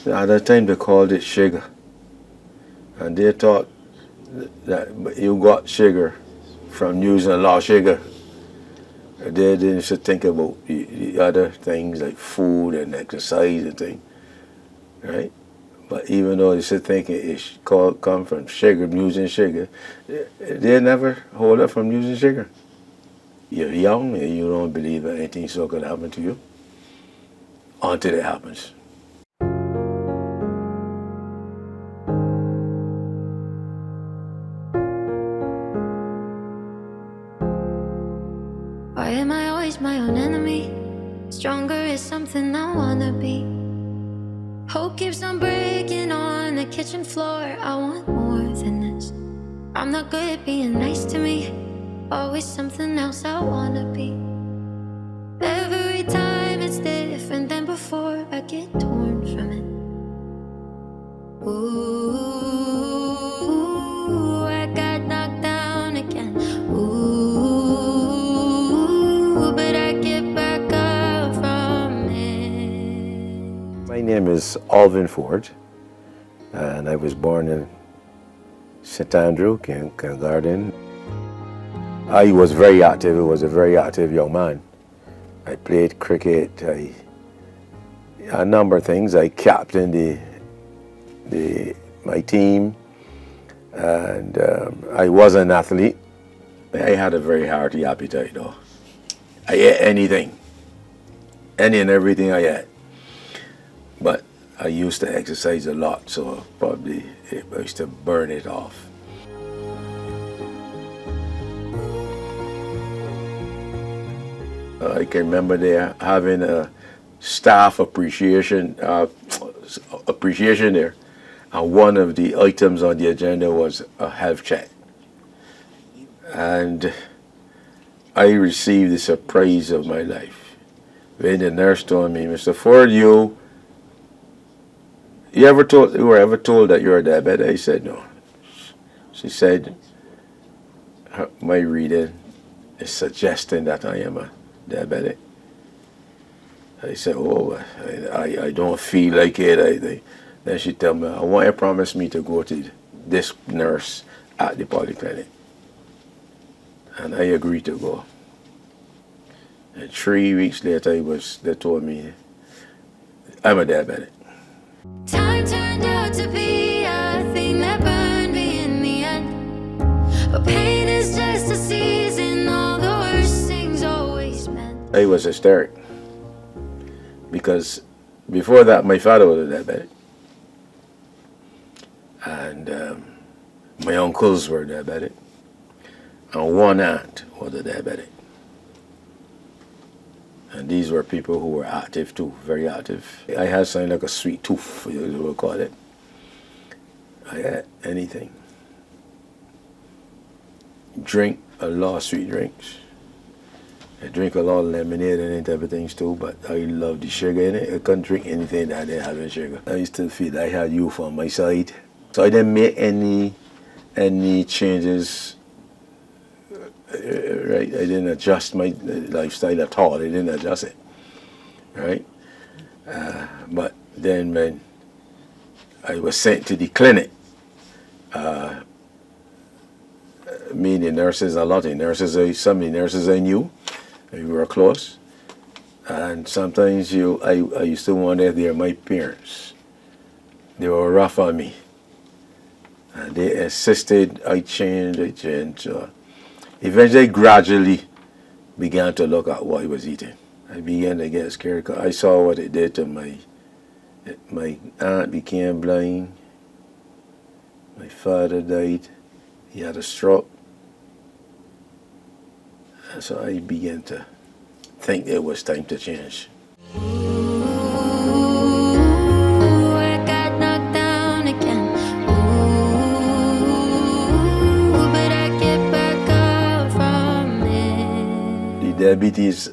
At that time they called it sugar. And they thought that you got sugar from using a lot of sugar. They didn't think about the other things like food and exercise and things, right? But even though they should think it come from sugar, using sugar, they never hold up from using sugar. You're young and you don't believe that anything so could happen to you until it happens. Why am I always my own enemy? Stronger is something I wanna be. Hope keeps on breaking on the kitchen floor. I want more than this. I'm not good at being nice to me. Always something else I wanna be. Every time it's different than before. I get torn from it. Ooh, I got knocked down again. Ooh, but I get back up from it. My name is Olvin Forde, and I was born in St. Andrew, Kindergarten. I was very active. I was a very active young man. I played cricket. A number of things. I captained my team, and I was an athlete. I had a very hearty appetite, though. I ate anything, any and everything I ate. But I used to exercise a lot, so probably I used to burn it off. I can remember there having a staff appreciation there, and one of the items on the agenda was a health check. And I received the surprise of my life when the nurse told me, "Mr. Forde, you were ever told that you're a diabetic?" I said, "No." She said, "My reading is suggesting that I am a diabetic." I said, "Oh, I don't feel like it." Then she told me, "I want you to promise me to go to this nurse at the polyclinic." And I agreed to go. And 3 weeks later, they told me I'm a diabetic. Time turned out to be a thing that burned me in the end. But pain is just a season, all the worst things always meant. I was hysteric because before that, my father was a diabetic. And my uncles were diabetic. And one aunt was a diabetic. And these were people who were active too, very active. I had something like a sweet tooth, you would call it. I had anything. Drink a lot of sweet drinks. I drink a lot of lemonade and any type of things too, but I love the sugar in it. I couldn't drink anything that didn't have any sugar. I used to feel I had youth on my side. So I didn't make any changes. Right, I didn't adjust my lifestyle at all. I didn't adjust it, right? But then when I was sent to the clinic, me and the nurses, a lot of nurses, some of the nurses I knew, we were close, and sometimes I used to wonder if they were my parents. They were rough on me, and they insisted I change. Eventually, gradually began to look at what I was eating. I began to get scared because I saw what it did to my aunt became blind. My father died. He had a stroke. And so I began to think it was time to change. Diabetes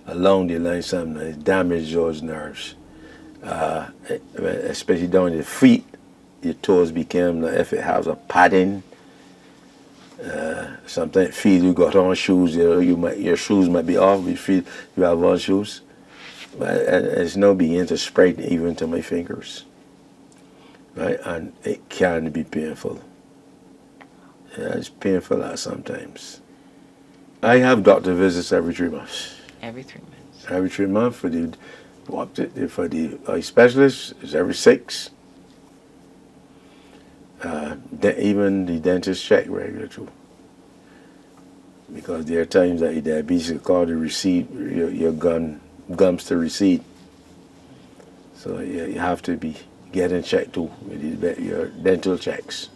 along the line sometimes damage those nerves, especially down the feet. Your toes become, if it has a padding, sometimes feet you got on shoes, your shoes might be off, you feel you have on shoes. But it's now beginning to spread even to my fingers. right? And it can be painful. Yeah, it's painful sometimes. I have doctor visits every 3 months. Every 3 months. Every 3 months for the eye specialist is every 6. Even the dentist check regular too. Because there are times that your diabetes can cause the recede, your gums to recede. So you have to be getting checked too with your dental checks.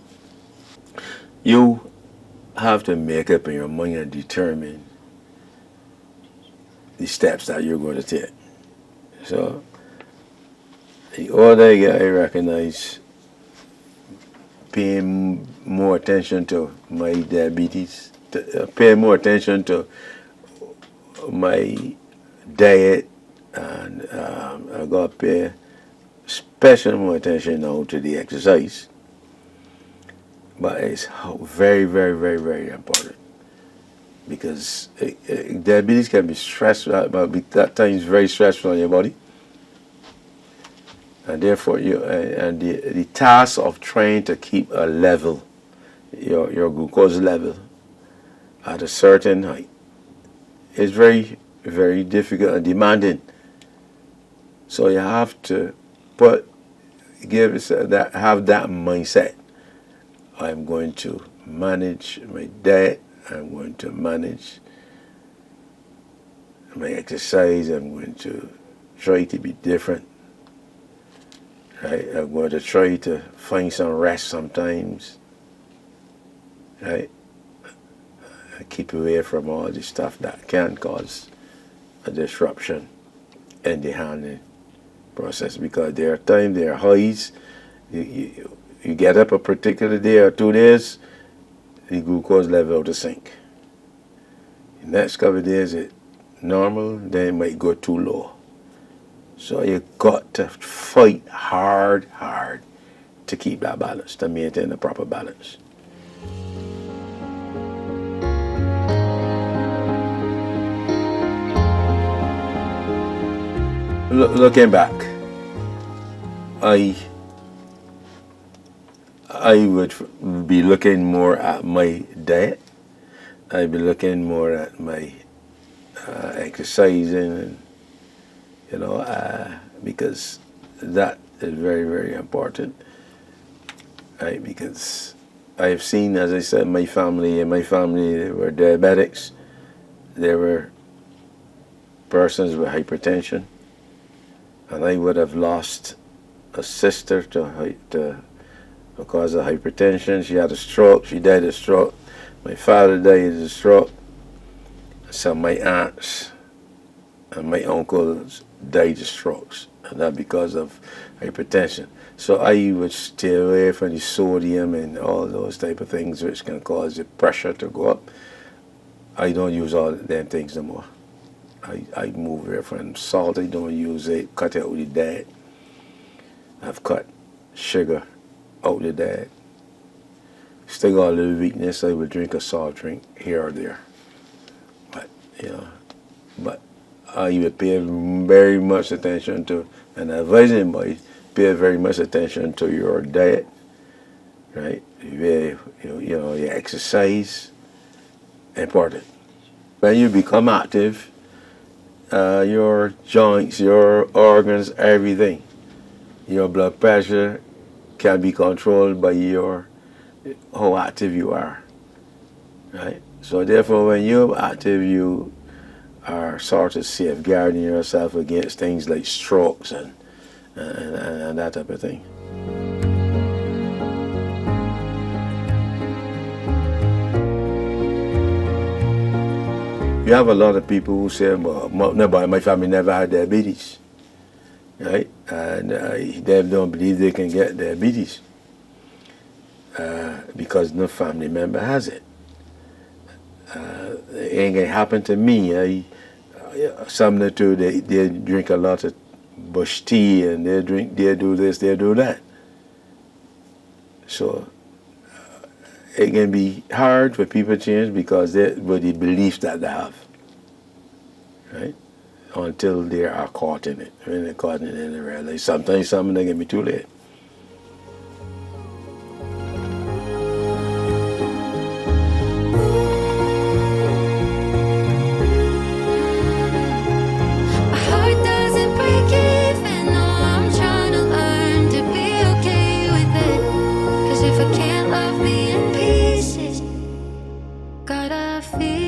You have to make up in your mind and determine the steps that you're going to take. So the older I get, I recognize paying more attention to my diabetes, paying more attention to my diet, and I got to pay special more attention now to the exercise. But it's very, very, very, very important because diabetes can be stressful, but at times very stressful on your body. And therefore, the task of trying to keep a level, your glucose level at a certain height is very, very difficult and demanding. So you have to have that mindset. I'm going to manage my diet. I'm going to manage my exercise. I'm going to try to be different. Right? I'm going to try to find some rest sometimes. Right? And keep away from all the stuff that can cause a disruption in the handling process. Because there are times, there are highs. You get up a particular day or 2 days, the glucose level out of sync. The next couple of days it's normal, then it might go too low. So you got to fight hard to keep that balance, to maintain the proper balance. Looking back, I would be looking more at my diet. I'd be looking more at my exercising, and because that is very, very important. Right? Because I've seen, as I said, in my family they were diabetics. There were persons with hypertension, and I would have lost a sister because of hypertension. She had a stroke. She died of stroke. My father died of stroke. Some of my aunts and my uncles died of strokes, and that because of hypertension. So I would stay away from the sodium and all those type of things which can cause the pressure to go up. I don't use all them things no more. I move away from salt. I don't use it. Cut it out of the diet. I've cut sugar out the diet. Still got a little weakness. I would drink a salt drink here or there. But I would pay very much attention to, and advise anybody, pay very much attention to your diet, right? Your exercise, important. When you become active, your joints, your organs, everything, your blood pressure can be controlled by how active you are, right? So therefore, when you're active, you are sort of safeguarding yourself against things like strokes and that type of thing. You have a lot of people who say, well, my family never had diabetes, right? And they don't believe they can get diabetes because no family member has it. It ain't gonna happen to me. Some of the two, they drink a lot of bush tea, and they do this, they do that. So it can be hard for people to change because with the beliefs that they have, right? Until they are caught in it. When they're caught in it, they realize sometimes something can be too late. I feel.